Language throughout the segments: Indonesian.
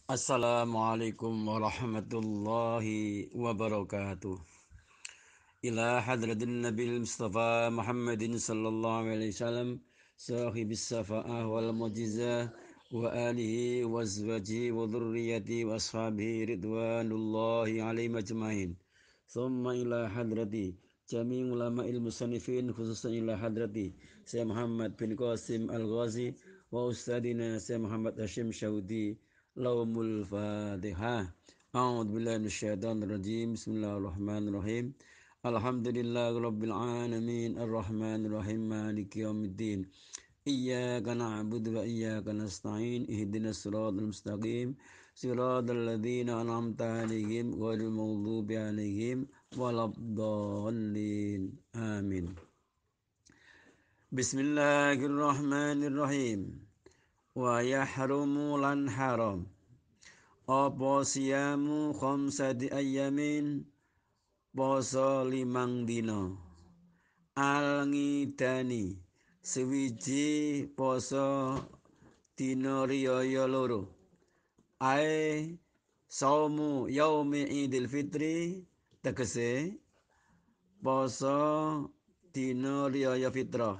Assalamualaikum warahmatullahi wabarakatuh. Ila hadratin Nabil Mustafa Muhammadin sallallahu alaihi wasallam sahibis safa'ah wal mu'jizah wa alihi wa azwajihi wa dhurriyyati wa ashabihi ridwanullahi alaihim ajmain. Thumma ila hadrati jami' ulama'il musannifin khususan ila hadrati Syekh Muhammad bin Qasim Al-Ghazi wa ustadina Syekh Muhammad Hashim Syaudi laumul Fatihah. A'udzu billahi minasyaitonir rajim. Bismillahirrahmanirrahim. Alhamdulillah Rabbil Alamin Ar-Rahmanir Rahim Maliki Yawmiddin Iyyaka na'budu wa iyyaka nasta'in Ihdinas siratal mustaqim Siratal ladzina an'amta 'alaihim ghairil maghdubi 'alaihim waladdallin Amin. Bismillahirrahmanirrahim. Wa yahrumu lan haram apa siyamu khamsati ayyamin poso 5 dina al-ngidani sewiji poso dina riyaya loro ae saumu yaumi idil fitri tegese poso dina riyaya fitrah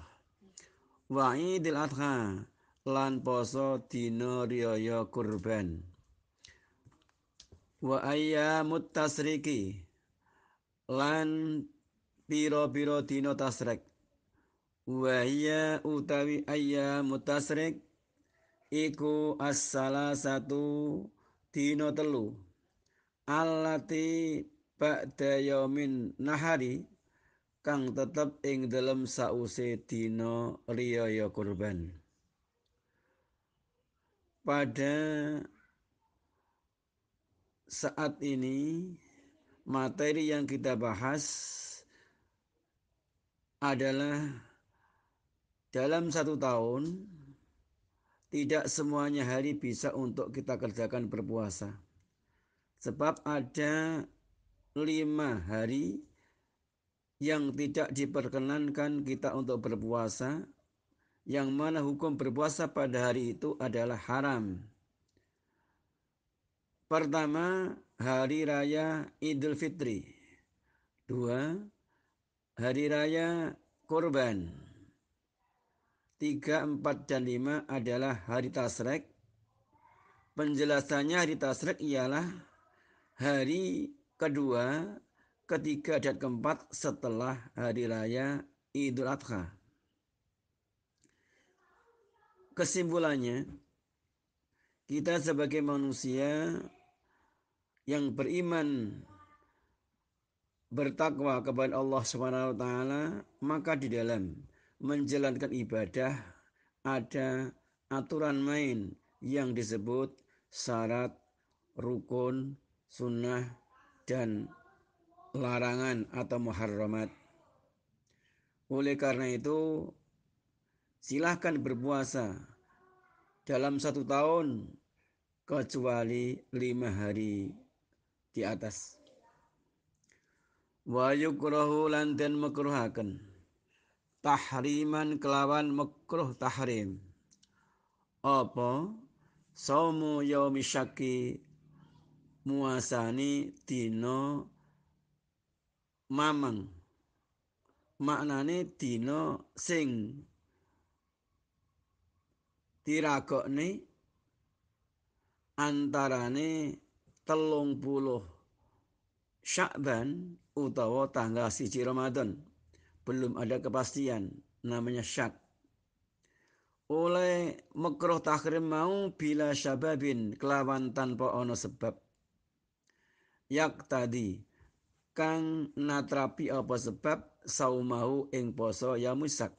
wa idil adha lan poso dina riyaya kurban wa ayyamut tasriki lan piro-piro dina tasrek wa hiya utawi ayyamut tasrik iku as-salasatu dina telu allati ba'da yaumin nahari kang tetep ing dalem sause dina riyaya kurban. Pada saat ini materi yang kita bahas adalah dalam 1 tahun tidak semuanya hari bisa untuk kita kerjakan berpuasa. Sebab ada 5 hari yang tidak diperkenankan kita untuk berpuasa, yang mana hukum berpuasa pada hari itu adalah haram. Pertama, hari raya Idul Fitri. 2, hari raya Kurban. 3, 4, dan 5 adalah hari Tasrek. Penjelasannya hari Tasrek ialah hari kedua, ketiga, dan keempat setelah hari raya Idul Adha. Kesimpulannya, kita sebagai manusia yang beriman bertakwa kepada Allah SWT, maka di dalam menjalankan ibadah ada aturan main yang disebut syarat, rukun, sunnah, dan larangan atau muharramat. Oleh karena itu, silahkan berpuasa dalam 1 tahun kecuali 5 hari di atas. Wa yukrahu lan den makruhaken tahriman kelawan makruh tahrim apa saumu yaumi syaki muasani dina mamang, maknane dina sing diragokne antarane 30 Sya'ban utawa tanggal 1 Ramadan. Belum ada kepastian, namanya syak. Oleh makruh tahrim mau bila syababin kelawan tanpa ono sebab. Yak tadi kang natrapi apa sebab saumahu ing poso ya musak.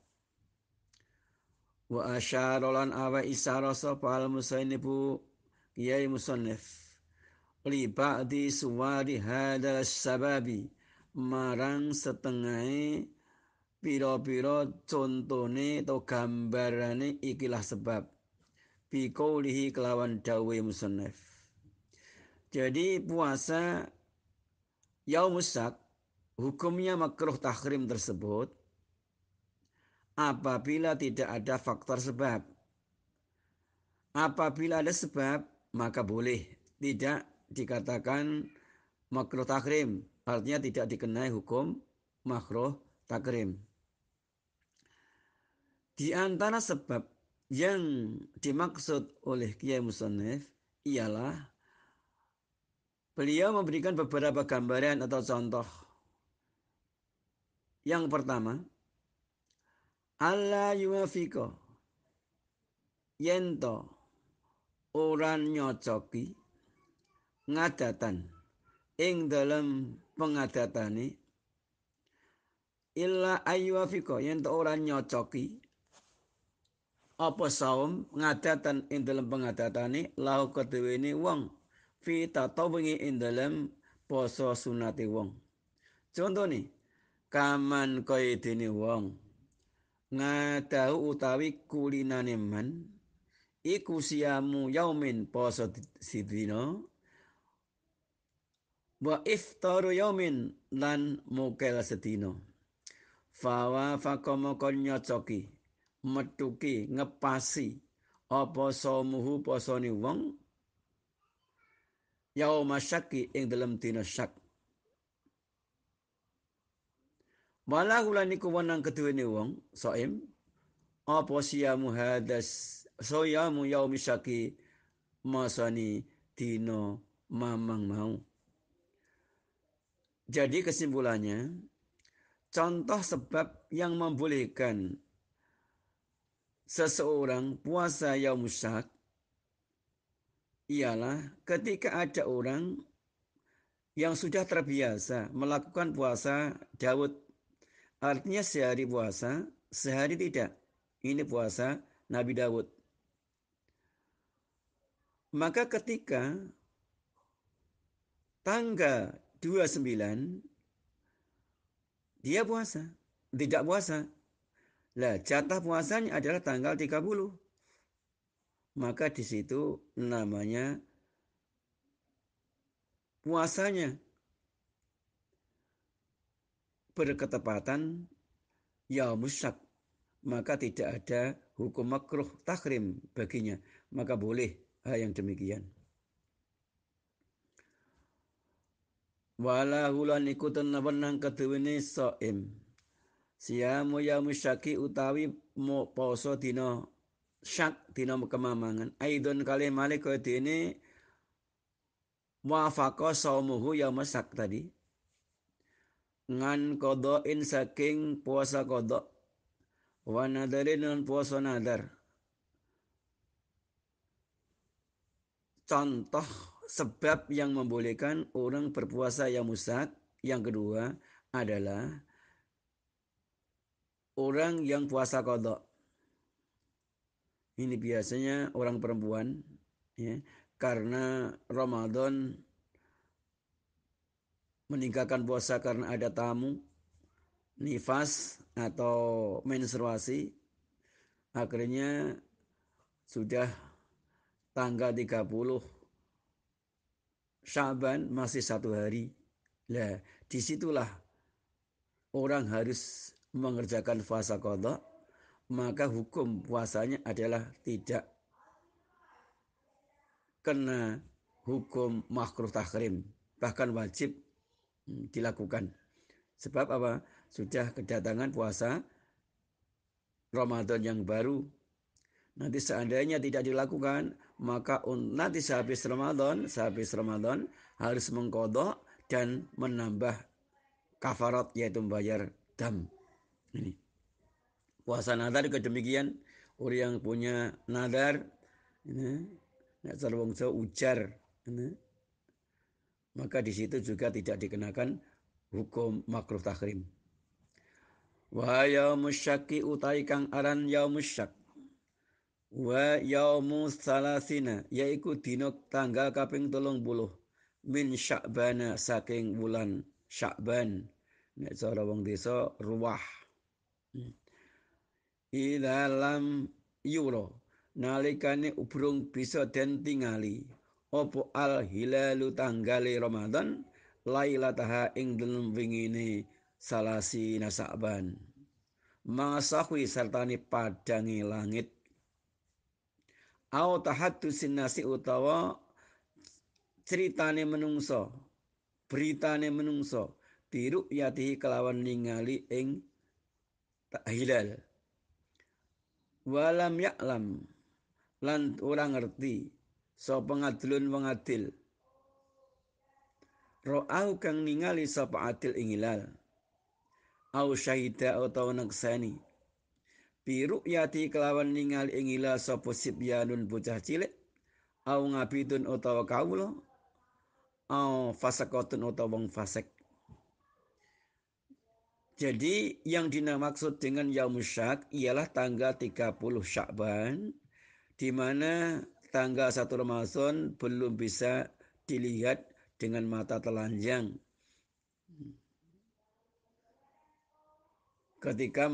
Wa asyarolan awa isyara sapa al musainibu kiai musannif li ba'di suwari hadal sababi marang setengah piro-piro contone atau gambarane ikilah sebab biqaulihi kelawan dawe musannif. Jadi puasa yaumus syak hukumnya makruh tahrim tersebut apabila tidak ada faktor sebab. Apabila ada sebab maka boleh tidak dikatakan makruh tahrim, artinya tidak dikenai hukum makruh tahrim. Di antara sebab yang dimaksud oleh Kiai Musannif ialah beliau memberikan beberapa gambaran atau contoh. Yang pertama, alla yuwafiqo yento orang nyocoki ngadatan ing dalam pengadatane illa ayyuwafiqo yento orang nyocoki apa saum ngadatan ing dalam pengadatane lahu kedewene wong fi tatawwingi ing dalam poso sunate wong. Contoh nih, kaman kaya dene wong ngadahu utawi kulinane man iku siamu yaumin poso sidina wa iftaru yaumin lan mukel sedina. Fawa fakomokon nyocoki metuki ngepasi apa somuhu posone wong yauma syaki ing dalam dina syak. Walahu lan iku wenang keduwene wong saim apa siamu hadas soyamu yaumi syaki masani dina mamang mau. Jadi kesimpulannya, contoh sebab yang membolehkan seseorang puasa yaum syak ialah ketika ada orang yang sudah terbiasa melakukan puasa Daud. Artinya sehari puasa, sehari tidak. Ini puasa Nabi Daud. Maka ketika tanggal 29 dia puasa, tidak puasa. Lah, jatah puasanya adalah tanggal 30. Maka di situ namanya puasanya berketepatan yaumus syak. Maka tidak ada hukum makruh tahrim baginya. Maka boleh hal yang demikian. Wala hulan ikutan wenang keduwene saim. Siamu yaumus syaki utawi poso dina syak dina kemamangan. Aidon kalih malih kaya dene wafaqa saumuhu yaumus syak tadi. Ngan qada'in saking puasa qada' wa nadarin dan puasa nadar. Contoh sebab yang membolehkan orang berpuasa yang musyak. Yang kedua adalah orang yang puasa qada'. Ini biasanya orang perempuan ya, karena Ramadan meninggalkan puasa karena ada tamu, nifas atau menstruasi, akhirnya sudah tanggal 30 Syaban masih 1 hari. Lah, disitulah orang harus mengerjakan puasa qada, maka hukum puasanya adalah tidak kena hukum makruh tahrim, bahkan wajib dilakukan. Sebab apa? Sudah kedatangan puasa Ramadan yang baru. Nanti seandainya tidak dilakukan, maka nanti sehabis Ramadan harus mengkodok dan menambah kafarat yaitu membayar dam. Ini. Puasa nadar juga demikian. Orang yang punya nadar, ini, ujar, ini, maka di situ juga tidak dikenakan hukum makruh tahrim. Wa yaumus syaki utai kang aran yaumus syak. Wa yaumus salasina yaiku dina tanggal kaping 30 min Sya'bana saking wulan Sya'ban. Nek cara wong desa ruwah. Idza lam yura nalikane ubrung bisa den tingali opo al hilalu tanggali Ramadan lailataha ing dalem wingine salasi nasakban masahwi sertani padangi langit au tahattusin nasi utawa ceritane menungso, beritane menungso biru yatihi kelawan ningali ing hilal. Walam yaklam lan ora ngerti sapa ngadlun wong adil. Ro'au kang ningali sapa adil ing hilal. Au syahida utawa naksani. Biru yati kelawan ningali ing hilal sapa sibyanun bocah cilik. Au ngabidun utawa kawula. Au fasakotun utawa wong fasik. Jadi yang dimaksud dengan Yaumusyak ialah tanggal 30 Sya'ban, di mana tanggal 1 Ramadan belum bisa dilihat dengan mata telanjang. Ketika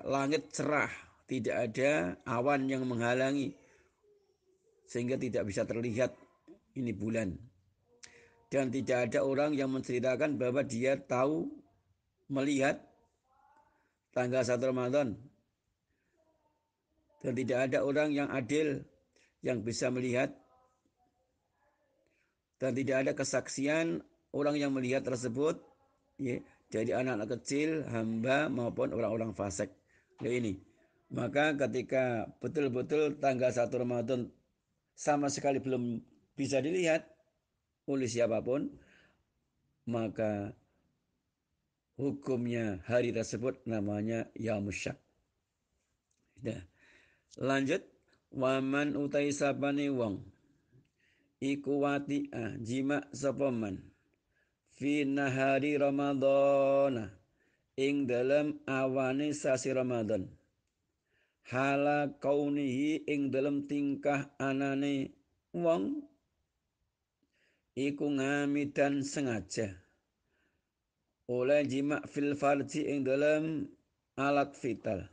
langit cerah, tidak ada awan yang menghalangi, sehingga tidak bisa terlihat ini bulan. Dan tidak ada orang yang menceritakan bahwa dia tahu melihat tanggal 1 Ramadan. Dan tidak ada orang yang adil yang bisa melihat. Dan tidak ada kesaksian orang yang melihat tersebut, ya, dari anak-anak kecil, hamba maupun orang-orang fasik. Ya ini. Maka ketika betul-betul tanggal 1 Ramadan sama sekali belum bisa dilihat oleh siapapun, maka hukumnya hari tersebut namanya Yaumusyak. Nah, lanjut, waman utai sapane wong iku wati'ah jima sapa man fi nahari Ramadhan ing dalam awane sasi Ramadan. Hala kaunihi ing dalam tingkah anane wong iku ngamidan sengaja oleh jima fil farji ing dalam alat vital.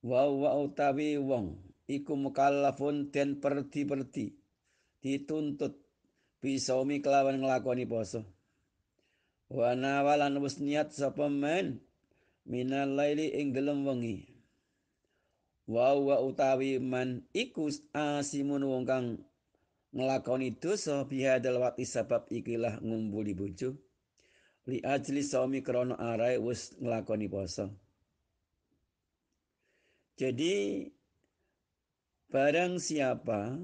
Wa utawi wong iku mukallafun den perdi dituntut bisaumi kelawan nglakoni poso. Wa nawalan wis niat sapa men minal laili ing dalem wengi. Wa utawi man iku asimun wong kang nglakoni dosa bihadal wati sebab ikilah ngumpuli bojo. Li ajli saumi krana arae wis nglakoni poso. Jadi barang siapa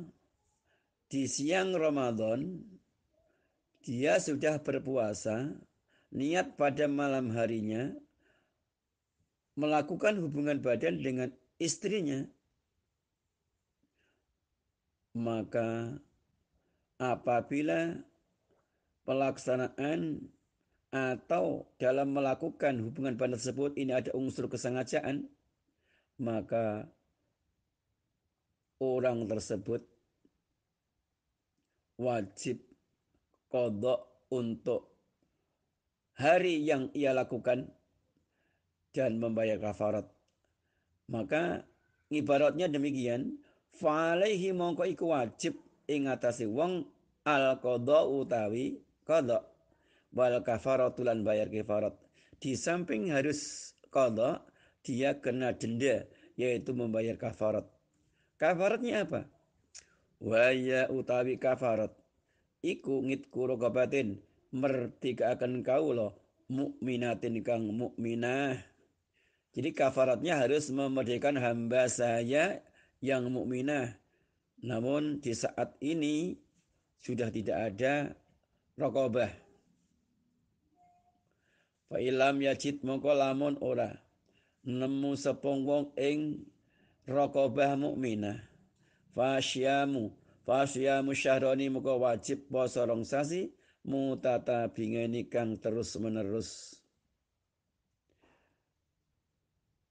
di siang Ramadan dia sudah berpuasa, niat pada malam harinya melakukan hubungan badan dengan istrinya, maka apabila pelaksanaan atau dalam melakukan hubungan badan tersebut ini ada unsur kesengajaan, maka orang tersebut wajib qadha untuk hari yang ia lakukan dan membayar kafarat. Maka ibaratnya demikian, fa'alaihi mongko iku wajib ing atase wong al qadha utawi qadha wal kafaratu lan bayar kafarat. Di samping harus qadha, dia kena denda yaitu membayar kafarat. Kafaratnya apa? Wa ya utawi kafarat iku ngitku raqabatin merdekaaken kaula mukminatin kang mukminah. Jadi kafaratnya harus memerdekakan hamba saya yang mukminah. Namun di saat ini sudah tidak ada raqabah. Fa ilam yajid mongko lamun ora nemu sepong wong ing raqabah mukminah. Fasyamu syahrani mongko wajib poso rong sasi mutatabingani kang terus menerus.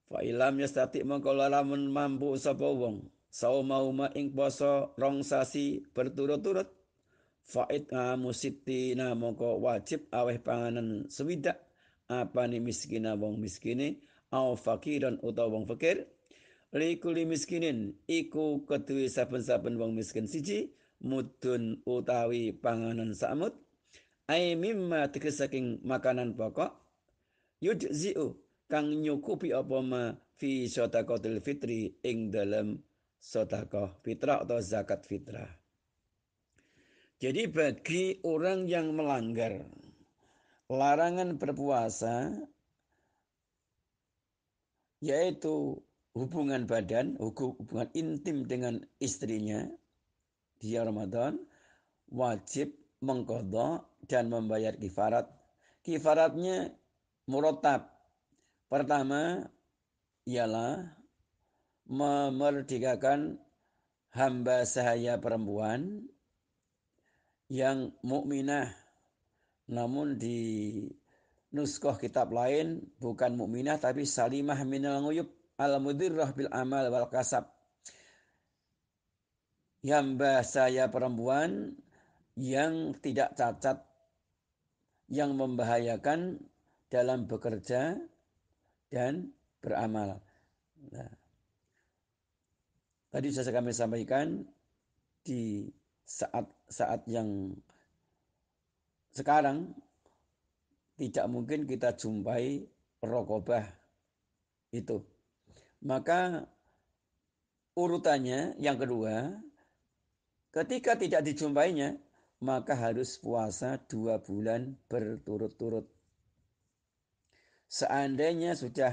Fa ilam yastati mongko lamun mampu sapa wong saumauma ing poso rong sasi berturut-turut faid musitina mongko wajib aweh panganan sewidak apane miskina wong miskine au fakiran utawa wong fakir likuli miskinin iku keduwe saben-saben wong miskin siji mudun utawi panganan samut ai mimma tegese saking makanan pokok yujzi'u kang nyukupi apa ma fi sedekatul fitri ing dalam sedekah fitrah atau zakat fitrah. Jadi bagi orang yang melanggar larangan berpuasa, yaitu hubungan badan, hubungan intim dengan istrinya di Ramadan, wajib mengqadha dan membayar kifarat. Kifaratnya murattab. Pertama ialah memerdekakan hamba sahaya perempuan yang mukminah, namun di nuskah kitab lain bukan mukminah tapi salimah minal nguyub al mudirrah bil amal wal kasab. Hamba saya perempuan yang tidak cacat, yang membahayakan dalam bekerja dan beramal. Nah, tadi saya kami sampaikan di saat-saat yang sekarang tidak mungkin kita jumpai rokobah itu. Maka urutannya yang kedua, ketika tidak dijumpainya, maka harus puasa 2 bulan berturut-turut. Seandainya sudah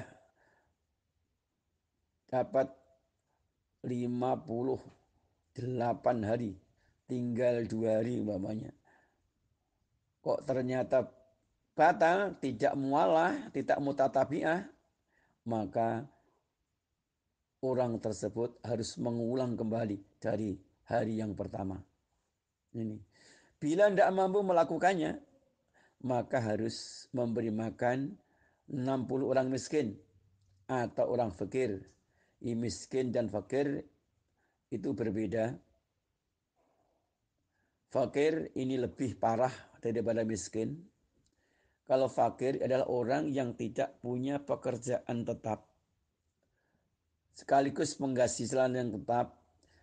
dapat 58 hari, tinggal 2 hari umpamanya. Kok ternyata batal, tidak mualah, tidak mutatabi'ah, maka orang tersebut harus mengulang kembali dari hari yang pertama. Ini. Bila tidak mampu melakukannya, maka harus memberi makan 60 orang miskin atau orang fakir. Miskin dan fakir itu berbeda. Fakir ini lebih parah daripada miskin. Kalau fakir adalah orang yang tidak punya pekerjaan tetap, sekaligus penghasilan yang tetap,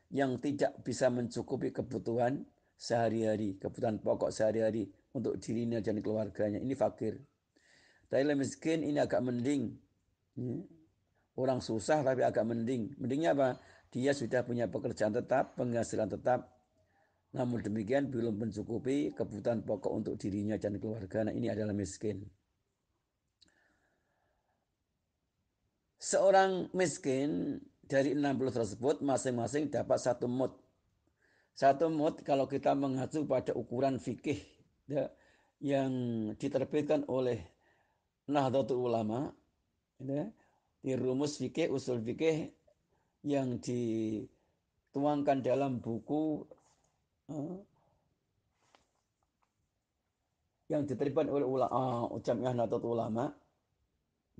yang tidak bisa mencukupi kebutuhan sehari-hari, kebutuhan pokok sehari-hari untuk dirinya dan keluarganya. Ini fakir. Tapi miskin ini agak mending. Orang susah tapi agak mending. Mendingnya apa? Dia sudah punya pekerjaan tetap, penghasilan tetap, namun demikian belum mencukupi kebutuhan pokok untuk dirinya dan keluarga. Nah, ini adalah miskin. Seorang miskin dari 60 tersebut masing-masing dapat 1 mud. 1 mud kalau kita mengacu pada ukuran fikih ya, yang diterbitkan oleh Nahdlatul Ulama, ya, di rumus fikih, usul fikih yang dituangkan dalam buku yang diterbitkan oleh Jamiah Nahdlatul Ulama,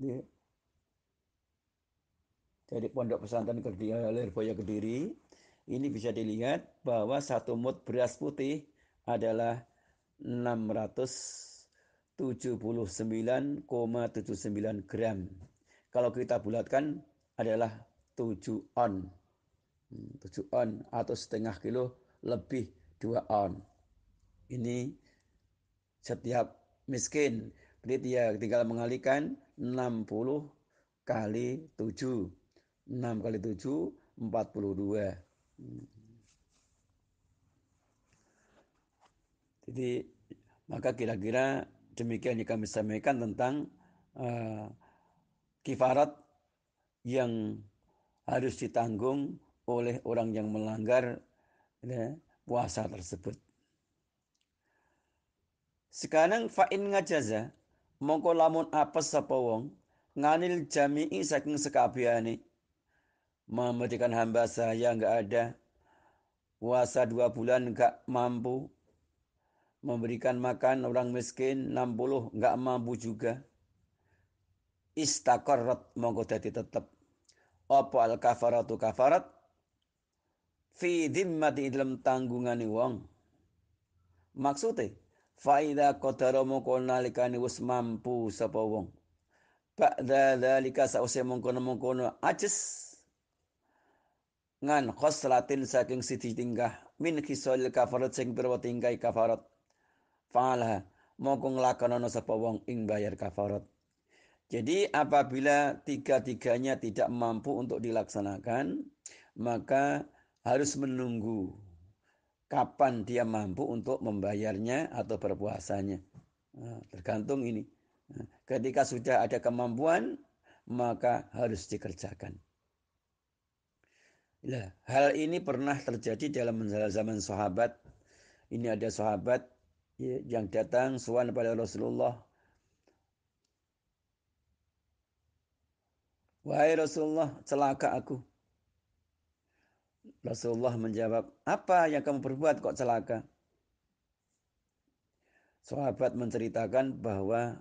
ya, dari Pondok Pesantren Lirboyo Kediri, ini bisa dilihat bahwa 1 mud beras putih adalah 679,79 gram. Kalau kita bulatkan adalah 7 on. 7 on atau setengah kilo lebih 2 on. Ini setiap miskin. Jadi dia tinggal mengalihkan 60 kali 7. 6 kali 7, 42. Jadi maka kira-kira demikian yang kami sampaikan tentang kifarat yang harus ditanggung oleh orang yang melanggar ya, puasa tersebut. Sekarang fa'in ngajaza mongko lamun apes sapa wong nganil jami'i saking sekabehane memberikan hamba saya enggak ada, puasa 2 bulan enggak mampu, memberikan makan orang miskin 60 enggak mampu juga, istaqarrat mongko dadi tetep apa al kafaratu kafarat fi dhimmati dalam tanggungane wong. Maksude faida qadara mongko nalikane wis mampu sapa wong, ba'da dzalika sause mongkon-mongkon ajis ngan khoslatin saking siji tingkah min khisal kafarat sing pira tingkai kafarat, fa'ala mongko nglakonana sapa wong ing bayar kafarat. Jadi apabila tiga-tiganya tidak mampu untuk dilaksanakan, maka harus menunggu kapan dia mampu untuk membayarnya atau berpuasanya. Nah, tergantung ini. Nah, ketika sudah ada kemampuan, maka harus dikerjakan. Nah, hal ini pernah terjadi dalam zaman sahabat. Ini ada sahabat yang datang sowan pada Rasulullah. Wahai Rasulullah, celaka aku. Rasulullah menjawab, apa yang kamu perbuat kok celaka? Sahabat menceritakan bahwa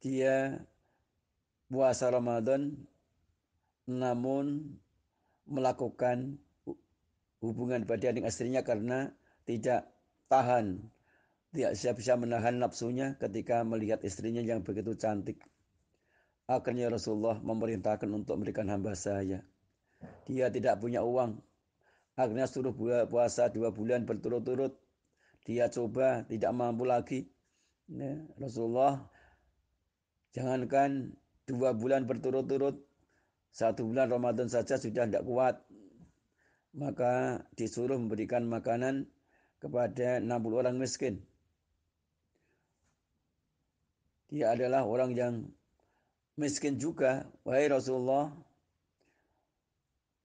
dia puasa Ramadan namun melakukan hubungan badan dengan istrinya karena tidak tahan, tidak bisa menahan nafsunya ketika melihat istrinya yang begitu cantik. Akhirnya Rasulullah memerintahkan untuk memberikan hamba sahaya. Dia tidak punya uang. Akhirnya suruh puasa 2 bulan berturut-turut. Dia coba tidak mampu lagi. Ya, Rasulullah jangankan 2 bulan berturut-turut, 1 bulan Ramadan saja sudah tidak kuat. Maka disuruh memberikan makanan kepada 60 orang miskin. Dia adalah orang yang miskin juga. Wahai Rasulullah,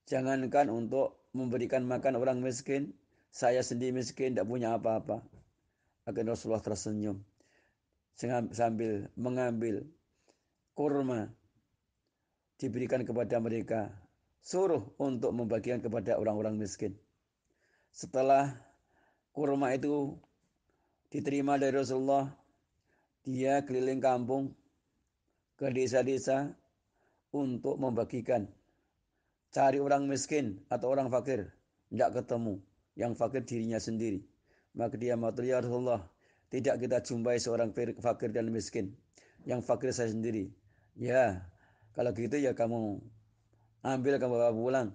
jangankan untuk memberikan makan orang miskin, saya sendiri miskin, tidak punya apa-apa. Akhirnya Rasulullah tersenyum sambil mengambil kurma diberikan kepada mereka. Suruh untuk membagikan kepada orang-orang miskin. Setelah kurma itu diterima dari Rasulullah, dia keliling kampung ke desa-desa untuk membagikan. Cari orang miskin atau orang fakir. Tidak ketemu. Yang fakir dirinya sendiri. Maka dia matur, ya Rasulullah, tidak kita jumpai seorang fakir dan miskin. Yang fakir saya sendiri. Ya, kalau gitu ya kamu ambil, kamu bawa pulang.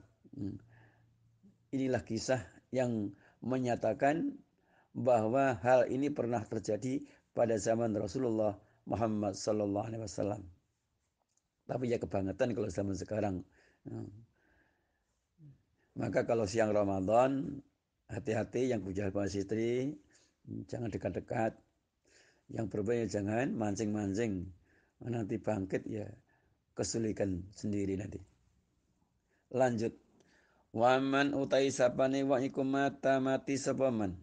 Inilah kisah yang menyatakan bahwa hal ini pernah terjadi pada zaman Rasulullah Muhammad sallallahu alaihi wasallam. Tapi ya kebangetan kalau zaman sekarang. Maka kalau siang Ramadan, hati-hati yang punya istri, jangan dekat-dekat. Yang berbahaya jangan mancing-mancing. Nanti bangkit ya kesulitan sendiri nanti. Lanjut. Waman utai sapane wa iku mati sapa man.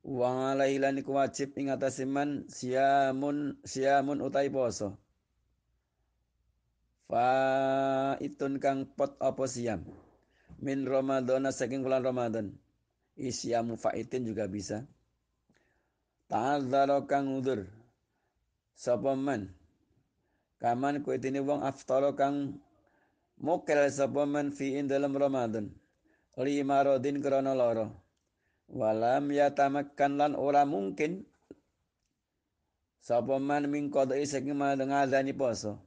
Wa alaihi lan iku wajib ing atase man siamun utai poso. Fa itun kang pot apa siam. Min Ramadana saking bulan Ramadan. Isyamu faitin juga bisa. Ta'adzaro kang udur. Sapa man. Kaman kuitini wong aftara kang mokel sapa man fi dalam Ramadan. Lima rodin krana lara. Walam yatamakkan lan ora mungkin sapa man min qadai saking ngadani poso.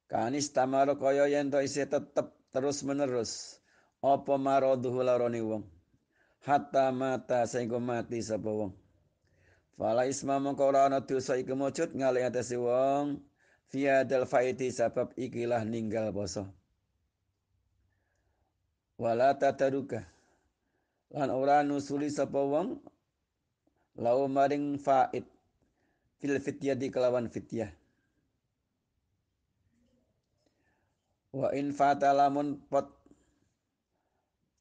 Kanis tamaro kaya yen to isih tetep terus menerus. Apa maroduhu larane wong. Hatta mata sehingga mati sapa wong. Fala isma mongko ora ana dosa iku mujud ngalih atase wong via dal faiti sebab ikilah ninggal poso. Wala tataruka lan ora nusuli sapa wong lau maring faid fil fityah di kelawan fityah. Wa in fatalamun pot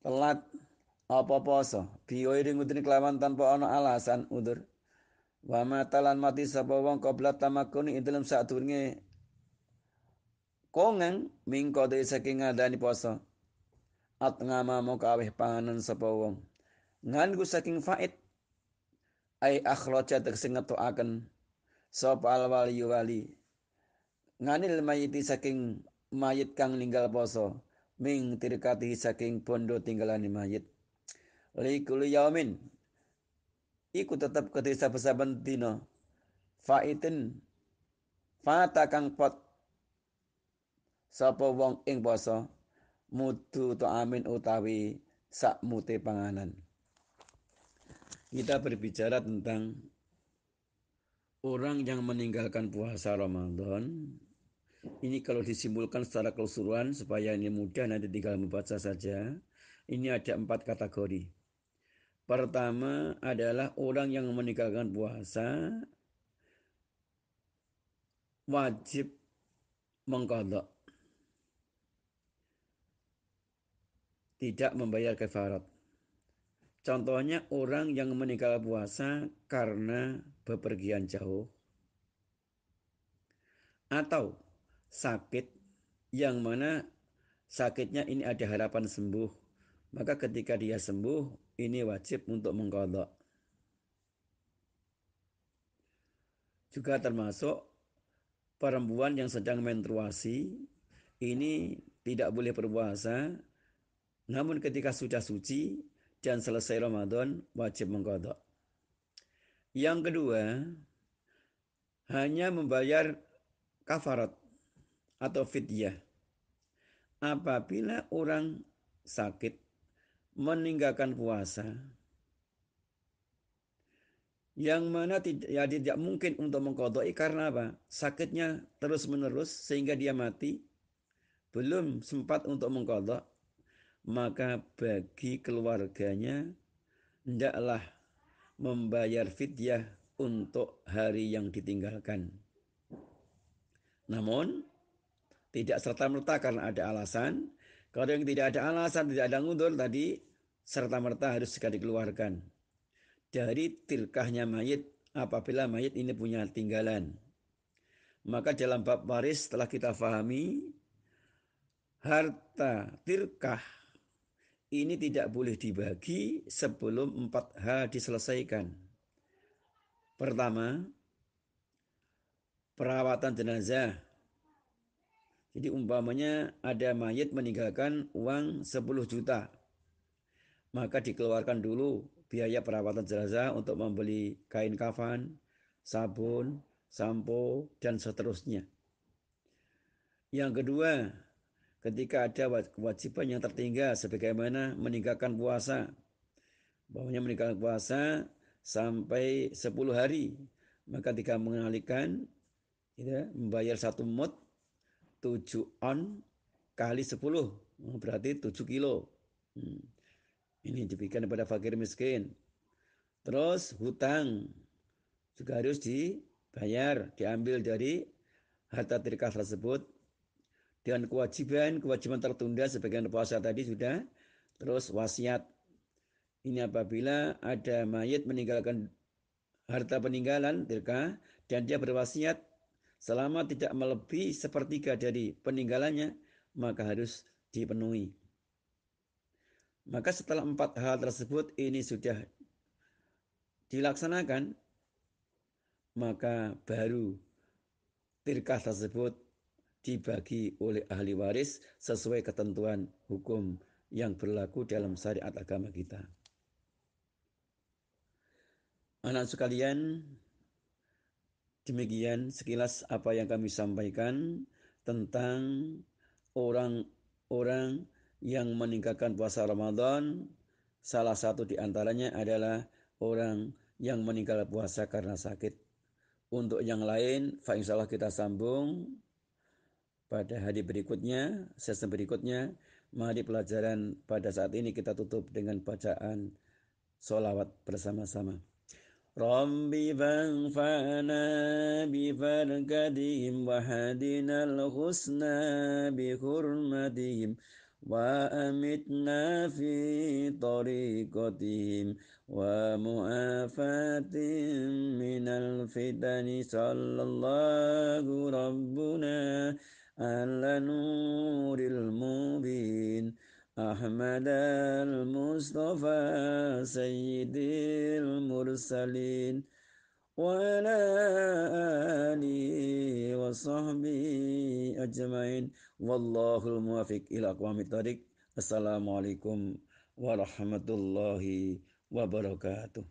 telat apa poso biwiri ngudin kelawan tanpa ana alasan udur. Wa matalan mati sapa wong qabla tamakuni ing dalem sadurunge kongeng mingko de saking ngadani poso. At ngama mongko aweh panganan sapa wong. Nganggo saking faid ai akhraja tegese ngetokaken sapa al wali nganil mayiti saking mayit kang ninggal poso ming tirkati saking bondo tinggalane mayit likul yaumin iku tetep kedhe saben-saben dina faitin fata kang pot sapa wong ing poso mudu to amin utawi sak mute panganan. Kita berbicara tentang orang yang meninggalkan puasa Ramadan. Ini kalau disimpulkan secara keseluruhan supaya ini mudah nanti tinggal membaca saja. Ini ada 4 kategori. Pertama adalah orang yang meninggalkan puasa wajib mengqadha, tidak membayar kafarat. Contohnya orang yang meninggalkan puasa karena bepergian jauh atau sakit yang mana sakitnya ini ada harapan sembuh. Maka ketika dia sembuh, ini wajib untuk mengqadha. Juga termasuk perempuan yang sedang menstruasi, ini tidak boleh berpuasa, namun ketika sudah suci dan selesai Ramadan, wajib mengqadha. Yang kedua, hanya membayar kafarat atau fidyah. Apabila orang sakit meninggalkan puasa, yang mana tidak mungkin untuk mengqadha'i karena apa? Sakitnya terus-menerus sehingga dia mati, belum sempat untuk mengqadha, maka bagi keluarganya hendaklah membayar fidyah untuk hari yang ditinggalkan. Namun tidak serta-merta karena ada alasan. Kalau yang tidak ada alasan, tidak ada ngundur tadi, serta-merta harus segera dikeluarkan dari tirkahnya mayit apabila mayit ini punya tinggalan. Maka dalam bab waris telah kita fahami harta tirkah ini tidak boleh dibagi sebelum 4 hal diselesaikan. Pertama, perawatan jenazah. Jadi umpamanya ada mayit meninggalkan uang 10 juta. Maka dikeluarkan dulu biaya perawatan jenazah untuk membeli kain kafan, sabun, sampo, dan seterusnya. Yang kedua, ketika ada kewajiban yang tertinggal sebagaimana meninggalkan puasa. Bahwanya meninggalkan puasa sampai 10 hari. Maka ketika mengalihkan, ya, membayar 1 mud, 7 on kali 10. Berarti 7 kilo. Ini diberikan kepada fakir miskin. Terus hutang juga harus dibayar, diambil dari harta tirkah tersebut. Dan kewajiban tertunda sebagian puasa tadi sudah. Terus wasiat. Ini apabila ada mayit meninggalkan harta peninggalan tirkah dan dia berwasiat selama tidak melebihi sepertiga dari peninggalannya, maka harus dipenuhi. Maka setelah 4 hal tersebut ini sudah dilaksanakan, maka baru tirkah tersebut dibagi oleh ahli waris sesuai ketentuan hukum yang berlaku dalam syariat agama kita. Anak sekalian, demikian sekilas apa yang kami sampaikan tentang orang-orang yang meninggalkan puasa Ramadan. Salah satu di antaranya adalah orang yang meninggal puasa karena sakit. Untuk yang lain, insyaallah kita sambung pada hari berikutnya, sesi berikutnya. Mari pelajaran pada saat ini kita tutup dengan bacaan sholawat bersama-sama. Rabbi fanfa'na bibarakatihim wa hadinal husna bi hurmatihim wa amitna fi tariqatihim wa mu'afatim minal fitani sallallahu rabbuna ala nuril mubin أحمد المصطفى سيد المرسلين وعلى آله وصحبه أجمعين والله الموافق إلى أقوام الطريق. السلام عليكم ورحمة الله وبركاته.